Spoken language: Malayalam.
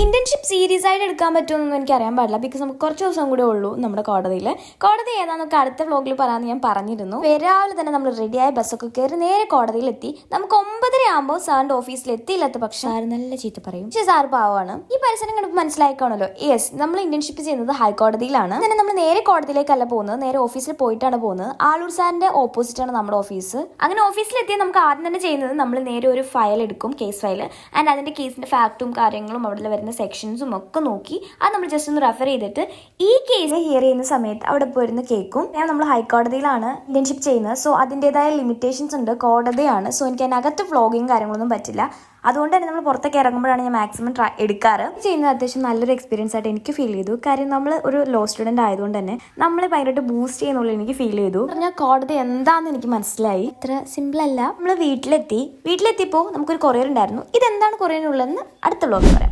ഇന്റേൺഷിപ്പ് സീരീസ് ആയിട്ട് എടുക്കാൻ പറ്റുമെന്നൊന്നും എനിക്ക് അറിയാൻ പാടില്ല. ബിക്കോസ് നമുക്ക് കുറച്ച് ദിവസം കൂടെ ഉള്ളൂ നമ്മുടെ കോടതി ഏതാന്നൊക്കെ അടുത്ത വ്ലോഗിൽ പറയാമെന്ന് ഞാൻ പറഞ്ഞിരുന്നു. രാവിലെ തന്നെ നമ്മൾ റെഡിയായ ബസ്സൊക്കെ കയറി നേരെ കോടതിയിലെത്തി. നമുക്ക് 9:30 ആകുമ്പോൾ സാറിന്റെ ഓഫീസിൽ എത്തിയില്ലാത്ത പക്ഷേ സാർ നല്ല ചീത്ത പറയും. പക്ഷേ സാർ പാവമാണ്. ഈ പരിസരം കണ്ടപ്പോൾ മനസ്സിലായിക്കാണല്ലോ. യെസ്, നമ്മൾ ഇന്റേൺഷിപ്പ് ചെയ്യുന്നത് ഹൈക്കോടതിയിലാണ്. അങ്ങനെ നമ്മൾ നേരെ കോടതിയിലേക്കല്ല പോകുന്നത്, നേരെ ഓഫീസിൽ പോയിട്ടാണ് പോകുന്നത്. ആളൂർ സാറിന്റെ ഓപ്പോസിറ്റ് ആണ് നമ്മുടെ ഓഫീസ്. അങ്ങനെ ഓഫീസിലെത്തിയാൽ നമുക്ക് ആദ്യം തന്നെ ചെയ്യുന്നത് നമ്മൾ നേരെ ഒരു ഫയൽ എടുക്കും, കേസ് ഫയൽ. ആൻഡ് അതിന്റെ കേസിന്റെ ഫാക്റ്റും കാര്യങ്ങളും അവിടെ വരുന്ന സെക്ഷൻസും ഒക്കെ നോക്കി അത് നമ്മൾ ജസ്റ്റ് ഒന്ന് റെഫർ ചെയ്തിട്ട് ഈ കേസ് ഹിയർ ചെയ്യുന്ന സമയത്ത് അവിടെ പോയിരുന്ന് കേൾക്കും. നമ്മൾ ഹൈക്കോടതിയിലാണ് ഇന്റേൺഷിപ്പ് ചെയ്യുന്നത്. സോ അതിൻ്റെതായ ലിമിറ്റേഷൻസ് ഉണ്ട്. കോടതിയാണ്. സോ എനിക്ക് അതിനകത്ത് വ്ലോഗിങ് കാര്യങ്ങളൊന്നും പറ്റില്ല. അതുകൊണ്ട് തന്നെ നമ്മൾ പുറത്തേക്ക് ഇറങ്ങുമ്പോഴാണ് ഞാൻ മാക്സിമം എടുക്കാറ്. ചെയ്യുന്നത് അത്യാവശ്യം നല്ലൊരു എക്സ്പീരിയൻസ് ആയിട്ട് എനിക്ക് ഫീൽ ചെയ്തു. കാര്യം നമ്മൾ ഒരു ലോ സ്റ്റുഡന്റ് ആയതുകൊണ്ട് തന്നെ നമ്മളെ ഭയങ്കരമായിട്ട് ബൂസ്റ്റ് ചെയ്യുന്നുള്ള എനിക്ക് ഫീൽ ചെയ്തു. പറഞ്ഞാൽ കോടതി എന്താണെന്ന് എനിക്ക് മനസ്സിലായി. ഇത്ര സിമ്പിൾ അല്ല. നമ്മൾ വീട്ടിലെത്തിയപ്പോൾ നമുക്കൊരു കൊറിയർ ഉണ്ടായിരുന്നു. ഇതെന്താണ് കൊറിയറിനുള്ളതെന്ന് അടുത്ത വ്ലോഗിൽ പറയാം.